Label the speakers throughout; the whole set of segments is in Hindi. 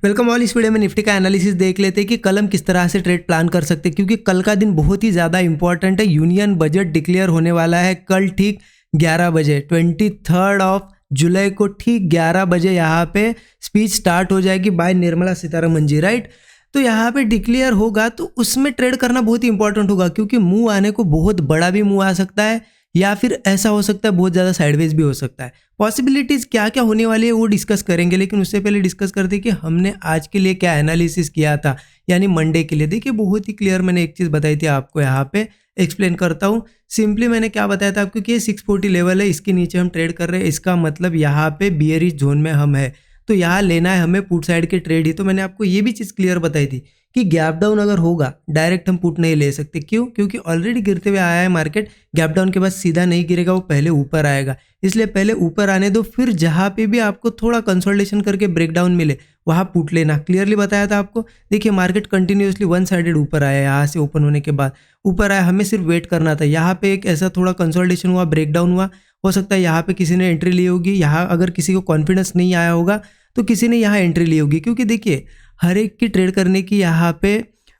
Speaker 1: Welcome all. इस वीडियो में निफ्टी का एनालिसिस देख लेते हैं कि कल हम किस तरह से ट्रेड प्लान कर सकते हैं, क्योंकि कल का दिन बहुत ही ज़्यादा इंपॉर्टेंट है। यूनियन बजट डिक्लेयर होने वाला है कल ठीक 11 बजे 23 जुलाई को ठीक 11 बजे यहाँ पे स्पीच स्टार्ट हो जाएगी बाय निर्मला सीतारमन जी, राइट। तो यहाँ पे डिक्लेयर होगा तो उसमें ट्रेड करना बहुत ही इंपॉर्टेंट होगा, क्योंकि मूव आने को बहुत बड़ा भी मूव आ सकता है या फिर ऐसा हो सकता है बहुत ज़्यादा साइडवेज भी हो सकता है। पॉसिबिलिटीज़ क्या क्या होने वाली है वो डिस्कस करेंगे, लेकिन उससे पहले डिस्कस करते हैं कि हमने आज के लिए क्या एनालिसिस किया था, यानी मंडे के लिए। देखिए बहुत ही क्लियर मैंने एक चीज़ बताई थी आपको, यहाँ पे एक्सप्लेन करता हूँ। सिंपली मैंने क्या बताया था आपको कि ये 640 लेवल है, इसके नीचे हम ट्रेड कर रहे हैं, इसका मतलब यहाँ पे बियरिश जोन में हम है, तो यहाँ लेना है हमें पुट साइड के ट्रेड ही। तो मैंने आपको ये भी चीज़ क्लियर बताई थी कि गैप डाउन अगर होगा डायरेक्ट हम पुट नहीं ले सकते। क्यों? क्योंकि ऑलरेडी गिरते हुए आया है मार्केट, गैप डाउन के बाद सीधा नहीं गिरेगा, वो पहले ऊपर आएगा। इसलिए पहले ऊपर आने दो, फिर जहाँ पे भी आपको थोड़ा कंसोलिडेशन करके ब्रेकडाउन मिले वहाँ पुट लेना। क्लियरली बताया था आपको। देखिए मार्केट कंटिन्यूसली वन साइडेड ऊपर आया, यहाँ से ओपन होने के बाद ऊपर आया, हमें सिर्फ वेट करना था। यहाँ पे एक ऐसा थोड़ा कंसोलिडेशन हुआ, ब्रेकडाउन हुआ, हो सकता है यहाँ पे किसी ने एंट्री ली होगी। यहाँ अगर किसी को कॉन्फिडेंस नहीं आया होगा तो किसी ने यहाँ एंट्री ली होगी, क्योंकि देखिए हर एक की ट्रेड करने की यहाँ पे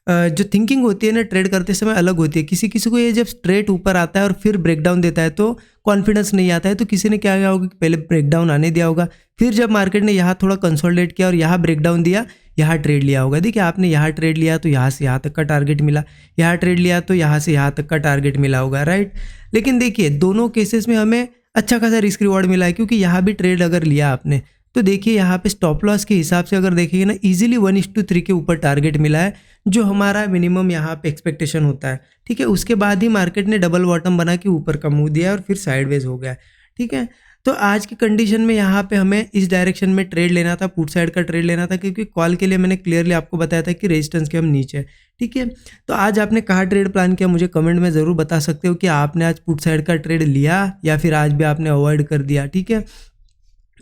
Speaker 1: जो थिंकिंग होती है ना ट्रेड करते समय अलग होती है। किसी किसी को ये जब स्ट्रेट ऊपर आता है और फिर ब्रेकडाउन देता है तो कॉन्फिडेंस नहीं आता है, तो किसी ने क्या किया होगा कि पहले ब्रेकडाउन आने दिया होगा, फिर जब मार्केट ने यहाँ थोड़ा कंसोलिडेट किया और यहाँ ब्रेकडाउन दिया, यहाँ ट्रेड लिया होगा। देखिए आपने यहाँ ट्रेड लिया तो यहाँ से यहाँ तक का टारगेट मिला, यहाँ ट्रेड लिया तो यहाँ से यहाँ तक का टारगेट मिला होगा, राइट। लेकिन देखिए दोनों केसेस में हमें अच्छा खासा रिस्क रिवॉर्ड मिला है, क्योंकि यहाँ भी ट्रेड अगर लिया आपने तो देखिए यहाँ पे स्टॉप लॉस के हिसाब से अगर देखेंगे ना इजीली 1:3 के ऊपर टारगेट मिला है, जो हमारा मिनिमम यहाँ पे एक्सपेक्टेशन होता है, ठीक है। उसके बाद ही मार्केट ने डबल बॉटम बना के ऊपर का मुंह दिया और फिर साइडवेज हो गया, ठीक है। तो आज की कंडीशन में यहाँ पे हमें इस डायरेक्शन में ट्रेड लेना था, पुट साइड का ट्रेड लेना था, क्योंकि कॉल के लिए मैंने क्लियरली आपको बताया था कि रेजिस्टेंस के हम नीचे है, ठीक है। तो आज आपने कहाँ ट्रेड प्लान किया मुझे कमेंट में ज़रूर बता सकते हो कि आपने आज पुट साइड का ट्रेड लिया या फिर आज भी आपने अवॉइड कर दिया, ठीक है।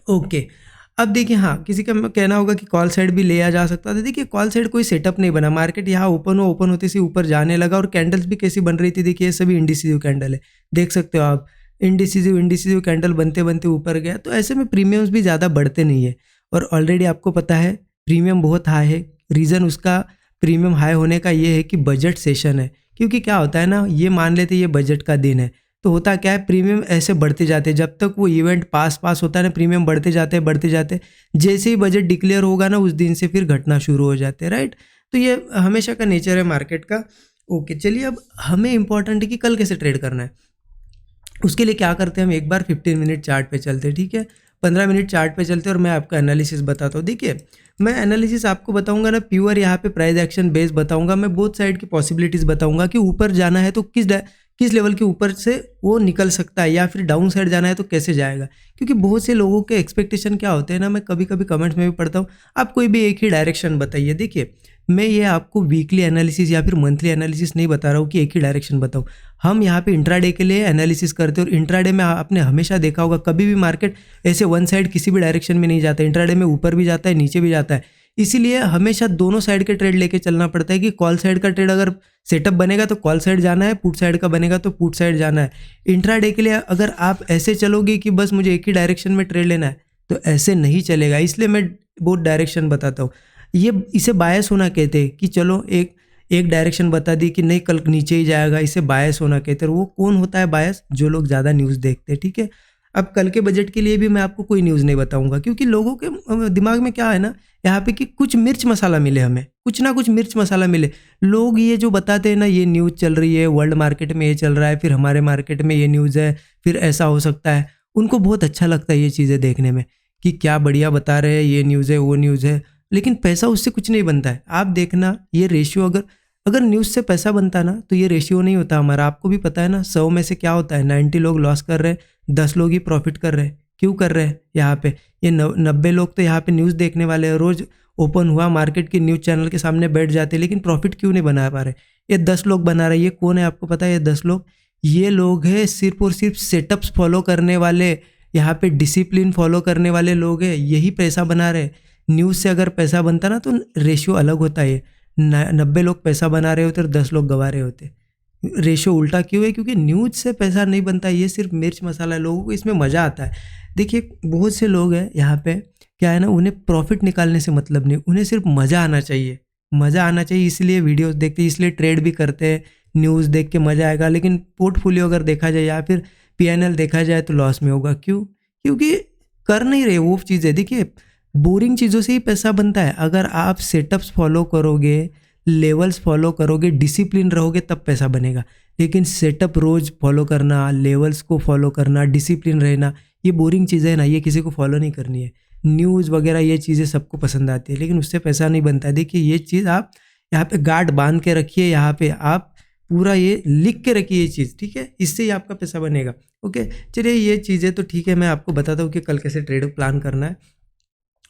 Speaker 1: ओके, अब देखिए हाँ किसी का कहना होगा कि कॉल साइड भी लिया जा सकता था। देखिए कॉल साइड कोई सेटअप नहीं बना, मार्केट यहाँ ओपन हो, ओपन होते से ऊपर जाने लगा और कैंडल्स भी कैसी बन रही थी। देखिए ये सभी इंडिसिसिव कैंडल है, देख सकते हो आप, इंडिसिसिव कैंडल बनते बनते ऊपर गया। तो ऐसे में प्रीमियम्स भी ज़्यादा बढ़ते नहीं है, और ऑलरेडी आपको पता है प्रीमियम बहुत हाई है। रीज़न उसका प्रीमियम हाई होने का ये है कि बजट सेशन है, क्योंकि क्या होता है ना, ये मान लेते ये बजट का दिन है, तो होता क्या है प्रीमियम ऐसे बढ़ते जाते हैं, जब तक वो इवेंट पास होता है ना प्रीमियम बढ़ते जाते। जैसे ही बजट डिक्लेयर होगा ना उस दिन से फिर घटना शुरू हो जाते हैं, राइट। तो ये हमेशा का नेचर है मार्केट का। ओके चलिए, अब हमें इंपॉर्टेंट है कि कल कैसे ट्रेड करना है। उसके लिए क्या करते हैं, हम एक बार 15 मिनट चार्ट पे चलते हैं, ठीक है। 15 मिनट चार्ट पे चलते हैं और मैं आपका एनालिसिस बताता हूँ। देखिए मैं एनालिसिस आपको बताऊंगा ना प्योर यहाँ पे प्राइस एक्शन बेस बताऊंगा, मैं बोथ साइड की पॉसिबिलिटीज़ बताऊंगा कि ऊपर जाना है तो किस लेवल के ऊपर से वो निकल सकता है, या फिर डाउन साइड जाना है तो कैसे जाएगा। क्योंकि बहुत से लोगों के एक्सपेक्टेशन क्या होते हैं ना, मैं कभी कभी कमेंट्स में भी पढ़ता हूँ, आप कोई भी एक ही डायरेक्शन बताइए। देखिए मैं ये आपको वीकली एनालिसिस या फिर मंथली एनालिसिस नहीं बता रहा हूँ कि एक ही डायरेक्शन बताऊँ। हम यहाँ पे इंट्राडे के लिए एनालिसिस करते हैं, और इंट्राडे में आपने हमेशा देखा होगा कभी भी मार्केट ऐसे वन साइड किसी भी डायरेक्शन में नहीं जाता, इंट्राडे में ऊपर भी जाता है नीचे भी जाता है। इसीलिए हमेशा दोनों साइड के ट्रेड लेके चलना पड़ता है कि कॉल साइड का ट्रेड अगर सेटअप बनेगा तो कॉल साइड जाना है, पुट साइड का बनेगा तो पुट साइड जाना है। इंट्राडे के लिए अगर आप ऐसे चलोगे कि बस मुझे एक ही डायरेक्शन में ट्रेड लेना है तो ऐसे नहीं चलेगा, इसलिए मैं बहुत डायरेक्शन बताता हूँ। इसे बायस होना कहते हैं कि चलो एक डायरेक्शन बता दी कि नहीं कल नीचे ही जाएगा, इसे बायस होना कहते हैं। वो कौन होता है बायस? जो लोग ज़्यादा न्यूज़ देखते हैं, ठीक है। अब कल के बजट के लिए भी मैं आपको कोई न्यूज़ नहीं बताऊंगा, क्योंकि लोगों के दिमाग में क्या है ना यहाँ पे कि कुछ मिर्च मसाला मिले, हमें कुछ ना कुछ मिर्च मसाला मिले। लोग ये जो बताते हैं ना, ये न्यूज़ चल रही है वर्ल्ड मार्केट में, ये चल रहा है, फिर हमारे मार्केट में ये न्यूज़ है, फिर ऐसा हो सकता है, उनको बहुत अच्छा लगता है ये चीज़ें देखने में कि क्या बढ़िया बता रहे हैं, ये न्यूज़ है वो न्यूज़ है, लेकिन पैसा उससे कुछ नहीं बनता है। आप देखना ये रेशियो, अगर न्यूज़ से पैसा बनता ना तो ये रेशियो नहीं होता हमारा। आपको भी पता है ना 100 में से क्या होता है, 90 लोग लॉस कर रहे हैं, 10 लोग ही प्रॉफिट कर रहे हैं। क्यों कर रहे हैं? यहाँ पे ये 90 लोग तो यहाँ पे न्यूज़ देखने वाले हैं, रोज़ ओपन हुआ मार्केट के न्यूज़ चैनल के सामने बैठ जाते हैं, लेकिन प्रॉफिट क्यों नहीं बना पा रहे? ये 10 लोग बना रहे हैं। ये कौन है आपको पता है? ये 10 लोग, ये लोग हैं सिर्फ और सिर्फ सेटअप्स फॉलो करने वाले, यहाँ पे डिसिप्लिन फॉलो करने वाले लोग हैं, यही पैसा बना रहे। न्यूज़ से अगर पैसा बनता ना तो रेशियो अलग होता है। 90 लोग पैसा बना रहे होते और 10 लोग गंवा रहे होते। रेशियो उल्टा क्यों है? क्योंकि न्यूज़ से पैसा नहीं बनता, ये सिर्फ मिर्च मसाला है, लोगों को इसमें मज़ा आता है। देखिए बहुत से लोग हैं यहाँ पे क्या है ना, उन्हें प्रॉफिट निकालने से मतलब नहीं, उन्हें सिर्फ मज़ा आना चाहिए, मज़ा आना चाहिए, इसलिए वीडियोस देखते हैं, इसलिए ट्रेड भी करते हैं, न्यूज़ देख के मज़ा आएगा। लेकिन पोर्टफोलियो अगर देखा जाए या फिर पीएनएल देखा जाए तो लॉस में होगा। क्यों? क्योंकि कर नहीं रहे वो चीज़ें। देखिए, बोरिंग चीज़ों से ही पैसा बनता है। अगर आप सेटअप्स फॉलो करोगे, लेवल्स फॉलो करोगे, डिसिप्लिन रहोगे, तब पैसा बनेगा। लेकिन सेटअप रोज़ फॉलो करना, लेवल्स को फॉलो करना, डिसिप्लिन रहना, ये बोरिंग चीज़ें हैं ना, ये किसी को फॉलो नहीं करनी है। न्यूज़ वगैरह ये चीज़ें सबको पसंद आती है, लेकिन उससे पैसा नहीं बनता है। देखिए, ये चीज़ आप यहाँ पे गार्ड बांध के रखिए, यहाँ पे आप पूरा ये लिख के रखिए ये चीज़, ठीक है, इससे ही आपका पैसा बनेगा। ओके, चलिए ये चीज़ें तो ठीक है, मैं आपको बताता हूँ कि कल कैसे ट्रेड प्लान करना है।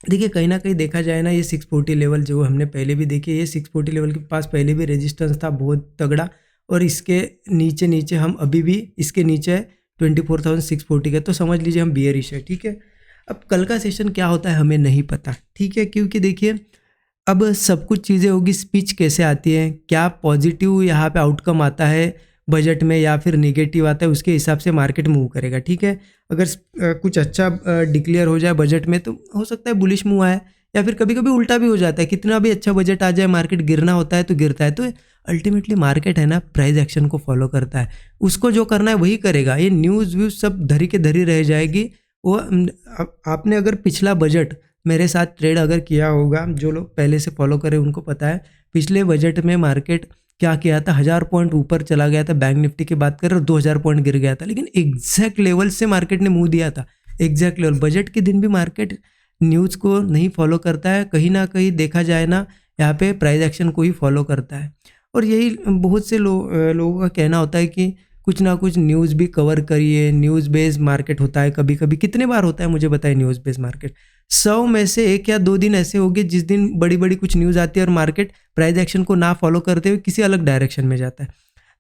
Speaker 1: देखिए, कहीं ना कहीं देखा जाए ना, ये 640 लेवल जो हमने पहले भी देखी, ये 640 लेवल के पास पहले भी रेजिस्टेंस था बहुत तगड़ा, और इसके नीचे नीचे हम अभी भी इसके नीचे है 24,640 का, तो समझ लीजिए हम बियरिश है, ठीक है। अब कल का सेशन क्या होता है हमें नहीं पता, ठीक है, क्योंकि देखिए अब सब कुछ चीज़ें होगी, स्पीच कैसे आती है, क्या पॉजिटिव यहाँ पे आउटकम आता है बजट में या फिर नेगेटिव आता है, उसके हिसाब से मार्केट मूव करेगा, ठीक है। अगर कुछ अच्छा डिक्लेयर हो जाए बजट में तो हो सकता है बुलिश मूव आए, या फिर कभी कभी उल्टा भी हो जाता है, कितना भी अच्छा बजट आ जाए मार्केट गिरना होता है तो गिरता है। तो अल्टीमेटली मार्केट है ना, प्राइस एक्शन को फॉलो करता है, उसको जो करना है वही करेगा। ये न्यूज़ व्यूज़ सब धरी के धरी रह जाएगी। वो आपने अगर पिछला बजट मेरे साथ ट्रेड अगर किया होगा, जो लोग पहले से फॉलो करें उनको पता है पिछले बजट में मार्केट क्या किया था, 1000 पॉइंट ऊपर चला गया था, बैंक निफ्टी की बात करें, और 2000 पॉइंट गिर गया था, लेकिन एग्जैक्ट लेवल से मार्केट ने मुंह दिया था, एग्जैक्ट लेवल। बजट के दिन भी मार्केट न्यूज़ को नहीं फॉलो करता है, कहीं ना कहीं देखा जाए ना, यहाँ पे प्राइस एक्शन को ही फॉलो करता है। और यही बहुत से लोगों का कहना होता है कि कुछ ना कुछ न्यूज़ भी कवर करिए, न्यूज़ बेस्ड मार्केट होता है कभी कभी। कितने बार होता है मुझे बताइए न्यूज़ बेस्ड मार्केट? 100 में से 1 या 2 दिन ऐसे होंगे जिस दिन बड़ी बड़ी कुछ न्यूज़ आती है और मार्केट प्राइस एक्शन को ना फॉलो करते हुए किसी अलग डायरेक्शन में जाता है।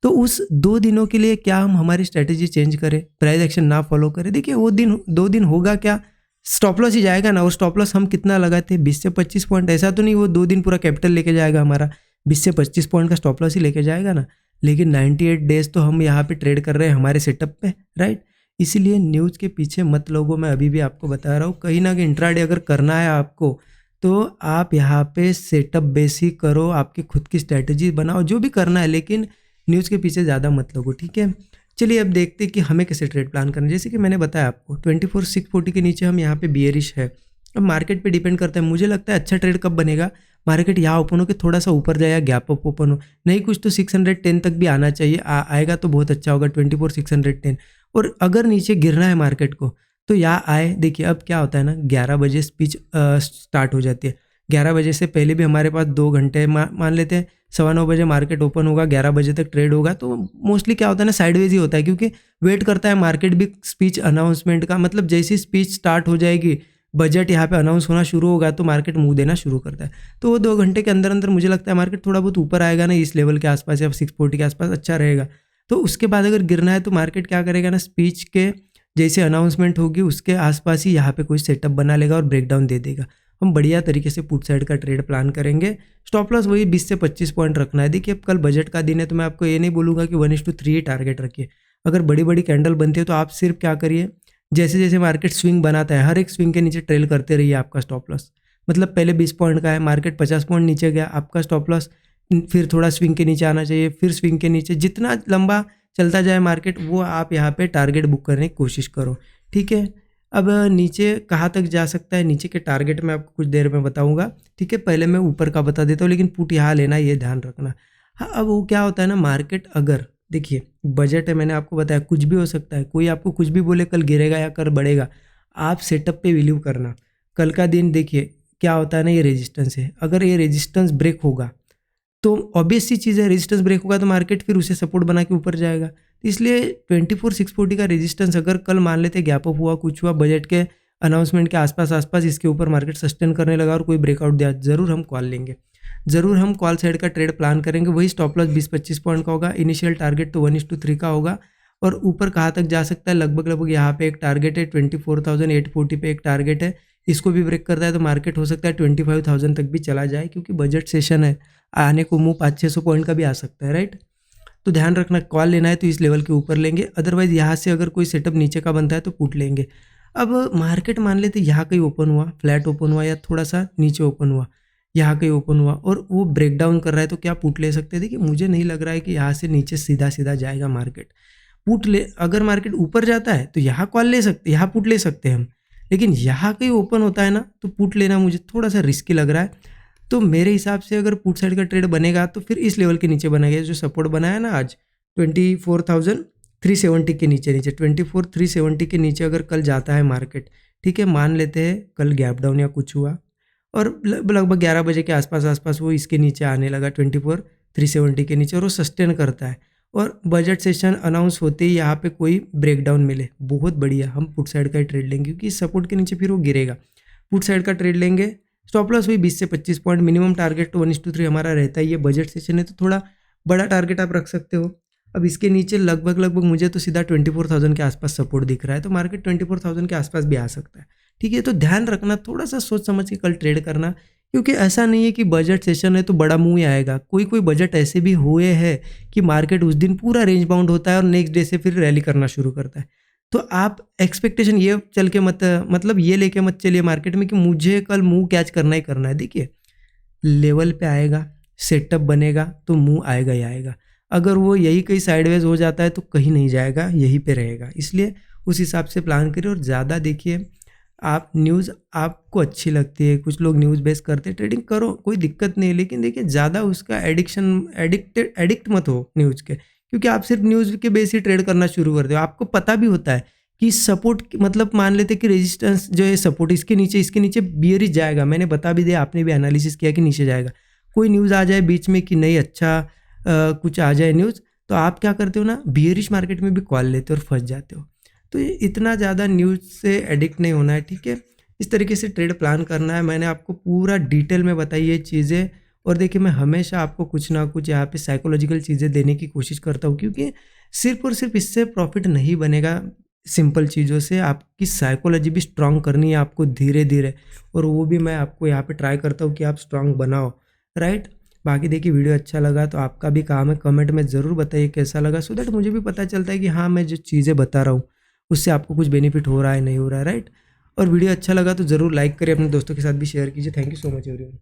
Speaker 1: तो उस 2 दिनों के लिए क्या हम हमारी स्ट्रेटेजी चेंज करें, प्राइस एक्शन ना फॉलो करें? देखिए, वो दिन 2 दिन होगा क्या, स्टॉप लॉस ही जाएगा ना। और स्टॉप लॉस हम कितना लगाते हैं, 20 से 25 पॉइंट। ऐसा तो नहीं वो 2 दिन पूरा कैपिटल लेके जाएगा हमारा, 20 से 25 पॉइंट का स्टॉप लॉस ही लेके जाएगा ना। लेकिन 98 डेज तो हम यहाँ पे ट्रेड कर रहे हैं हमारे सेटअप पे, राइट। इसीलिए न्यूज़ के पीछे मत लोगो, मैं अभी भी आपको बता रहा हूँ। कहीं ना कहीं इंट्राडे अगर करना है आपको, तो आप यहाँ पे सेटअप बेस ही करो, आपकी खुद की स्ट्रैटेजी बनाओ, जो भी करना है, लेकिन न्यूज़ के पीछे ज़्यादा मत लगो, ठीक है। चलिए अब देखते हैं कि हमें कैसे ट्रेड प्लान करना है। जैसे कि मैंने बताया आपको 24,640 के नीचे हम यहाँ पे बियरिश है। अब मार्केट पे डिपेंड करता है, मुझे लगता है अच्छा ट्रेड कब बनेगा, मार्केट यहाँ ओपन हो के थोड़ा सा ऊपर जाए या गैप अप ओपन हो, नहीं कुछ तो 610 तक भी आना चाहिए। आएगा तो बहुत अच्छा होगा 24,610। और अगर नीचे गिरना है मार्केट को तो यहाँ आए। देखिए अब क्या होता है ना, 11 बजे स्पीच स्टार्ट हो जाती है। 11 बजे से पहले भी हमारे पास 2 घंटे मान लेते हैं, 9:15 बजे मार्केट ओपन होगा, 11 बजे तक ट्रेड होगा। तो मोस्टली क्या होता है ना, साइडवेज ही होता है, क्योंकि वेट करता है मार्केट भी स्पीच अनाउंसमेंट का। मतलब जैसी स्पीच स्टार्ट हो जाएगी, बजट यहाँ पे अनाउंस होना शुरू होगा, तो मार्केट मुंह देना शुरू करता है। तो वो 2 घंटे के अंदर अंदर मुझे लगता है मार्केट थोड़ा बहुत ऊपर आएगा ना, इस लेवल के आसपास या 640 के आसपास अच्छा रहेगा। तो उसके बाद अगर गिरना है तो मार्केट क्या करेगा ना, स्पीच के जैसे अनाउंसमेंट होगी उसके आसपास ही यहाँ पे कोई सेटअप बना लेगा और ब्रेकडाउन दे देगा। हम बढ़िया तरीके से पुट साइड का ट्रेड प्लान करेंगे। स्टॉप लॉस वही 20 से 25 पॉइंट रखना है। देखिए अब कल बजट का दिन है, तो मैं आपको ये नहीं बोलूँगा कि 1:3 ही टारगेट रखिए। अगर बड़ी बड़ी कैंडल बनती है तो आप सिर्फ क्या करिए, जैसे जैसे मार्केट स्विंग बनाता है, हर एक स्विंग के नीचे ट्रेल करते रहिए आपका स्टॉप लॉस। मतलब पहले 20 पॉइंट का है, मार्केट 50 पॉइंट नीचे गया, आपका स्टॉप लॉस फिर थोड़ा स्विंग के नीचे आना चाहिए, फिर स्विंग के नीचे, जितना लंबा चलता जाए मार्केट वो आप यहाँ पे टारगेट बुक करने की कोशिश करो, ठीक है। अब नीचे कहाँ तक जा सकता है, नीचे के टारगेट मैं आपको कुछ देर में बताऊंगा, ठीक है। पहले मैं ऊपर का बता देता हूँ, लेकिन पुट यहाँ लेना ये ध्यान रखना। हाँ, अब वो क्या होता है ना, मार्केट अगर देखिए बजट है, मैंने आपको बताया कुछ भी हो सकता है, कोई आपको कुछ भी बोले कल गिरेगा या कल बढ़ेगा, आप सेटअप पे बिलीव करना। कल का दिन देखिए क्या होता है ना, ये रेजिस्टेंस है, अगर ये रेजिस्टेंस ब्रेक होगा तो ऑब्वियस सी चीज़ है, रेजिस्टेंस ब्रेक होगा तो मार्केट फिर उसे सपोर्ट बना के ऊपर जाएगा। तो इसलिए 24,640 का रेजिस्टेंस अगर कल मान लेते गैप अप हुआ, कुछ हुआ, बजट के अनाउंसमेंट के आसपास इसके ऊपर मार्केट सस्टेन करने लगा और कोई ब्रेकआउट दिया, ज़रूर हम कॉल लेंगे, ज़रूर हम कॉल साइड का ट्रेड प्लान करेंगे। वही स्टॉप लॉस 20-25 पॉइंट का होगा, इनिशियल टारगेट तो 1:3 का होगा। और ऊपर कहाँ तक जा सकता है, लगभग यहाँ पे एक टारगेट है 24,840 पे एक टारगेट है, इसको भी ब्रेक करता है तो मार्केट हो सकता है 25,000 तक भी चला जाए, क्योंकि बजट सेशन है, आने को मुँह 500-600 पॉइंट का भी आ सकता है, राइट। तो ध्यान रखना, कॉल लेना है तो इस लेवल के ऊपर लेंगे, अदरवाइज यहाँ से अगर कोई सेटअप नीचे का बनता है तो पुट लेंगे। अब मार्केट मान लेते यहाँ कहीं ओपन हुआ, फ्लैट ओपन हुआ या थोड़ा सा नीचे ओपन हुआ, यहाँ कहीं ओपन हुआ और वो ब्रेक डाउन कर रहा है, तो क्या पुट ले सकते हैं? देखिए मुझे नहीं लग रहा है कि यहाँ से नीचे सीधा सीधा जाएगा मार्केट। पुट ले, अगर मार्केट ऊपर जाता है तो यहाँ कॉल ले सकते, यहाँ पुट ले सकते हैं हम, लेकिन यहाँ कहीं ओपन होता है ना तो पुट लेना मुझे थोड़ा सा रिस्की लग रहा है। तो मेरे हिसाब से अगर पुट साइड का ट्रेड बनेगा तो फिर इस लेवल के नीचे बनेगा, जो सपोर्ट बनाया ना आज 24,370 के नीचे 24,370 के नीचे अगर कल जाता है मार्केट, ठीक है, मान लेते हैं कल गैप डाउन या कुछ हुआ और लगभग 11 बजे के आसपास वो इसके नीचे आने लगा 24,370 के नीचे और वो सस्टेन करता है और बजट सेशन अनाउंस होते ही यहाँ पे कोई ब्रेकडाउन मिले, बहुत बढ़िया, हम पुट साइड का ही ट्रेड लेंगे क्योंकि इस सपोर्ट के नीचे फिर वो गिरेगा। पुट साइड का ट्रेड लेंगे, स्टॉप लॉस हुई 20 से 25 पॉइंट, मिनिमम टारगेट 1:3 हमारा रहता है। ये बजट सेशन है तो थोड़ा बड़ा टारगेट आप रख सकते हो। अब इसके नीचे लगभग मुझे तो सीधा 24,000 के आसपास सपोर्ट दिख रहा है, तो मार्केट 24,000 के आसपास भी आ सकता है, ठीक है। तो ध्यान रखना, थोड़ा सा सोच समझ के कल ट्रेड करना, क्योंकि ऐसा नहीं है कि बजट सेशन है तो बड़ा मूव ही आएगा। कोई बजट ऐसे भी हुए हैं कि मार्केट उस दिन पूरा रेंज बाउंड होता है और नेक्स्ट डे से फिर रैली करना शुरू करता है। तो आप एक्सपेक्टेशन ये चल के मतलब ये लेके मत चलिए मार्केट में कि मुझे कल मूव कैच करना ही करना है। देखिए लेवल पे आएगा, सेटअप बनेगा तो मूव आएगा ही आएगा। अगर वो यही कहीं साइडवेज हो जाता है तो कहीं नहीं जाएगा, यहीं पे रहेगा। इसलिए उस हिसाब से प्लान करिए और ज़्यादा देखिए। आप न्यूज़ आपको अच्छी लगती है, कुछ लोग न्यूज़ बेस करते हैं, ट्रेडिंग करो, कोई दिक्कत नहीं है, लेकिन देखिए ज़्यादा उसका एडिक्ट मत हो न्यूज़ के, क्योंकि आप सिर्फ न्यूज़ के बेस ही ट्रेड करना शुरू करते हो। आपको पता भी होता है कि सपोर्ट, मतलब मान लेते कि रेजिस्टेंस जो है सपोर्ट इसके नीचे बियरिश जाएगा, मैंने बता भी दिया, आपने भी एनालिसिस किया कि नीचे जाएगा। कोई न्यूज़ आ जाए बीच में कि नहीं अच्छा कुछ आ जाए न्यूज़, तो आप क्या करते हो ना, बियरिश मार्केट में भी कॉल लेते हो और फंस जाते हो। तो ये इतना ज़्यादा न्यूज़ से एडिक्ट नहीं होना है, ठीक है। इस तरीके से ट्रेड प्लान करना है। मैंने आपको पूरा डिटेल में बताई ये चीज़ें, और देखिए मैं हमेशा आपको कुछ ना कुछ यहाँ पे साइकोलॉजिकल चीज़ें देने की कोशिश करता हूँ, क्योंकि सिर्फ और सिर्फ इससे प्रॉफिट नहीं बनेगा। सिंपल चीज़ों से आपकी साइकोलॉजी भी स्ट्रांग करनी है आपको धीरे धीरे, और वो भी मैं आपको यहाँ पे ट्राई करता हूँ कि आप स्ट्रांग बनाओ, राइट। बाकी देखिए वीडियो अच्छा लगा तो आपका भी काम है कमेंट में ज़रूर बताइए कैसा लगा, सो दैट मुझे भी पता चलता है कि हाँ मैं जो चीज़ें बता रहा हूँ उससे आपको कुछ बेनिफिट हो रहा है नहीं हो रहा है, राइट। और वीडियो अच्छा लगा तो ज़रूर लाइक करिए, अपने दोस्तों के साथ भी शेयर कीजिए। Thank you so much everyone.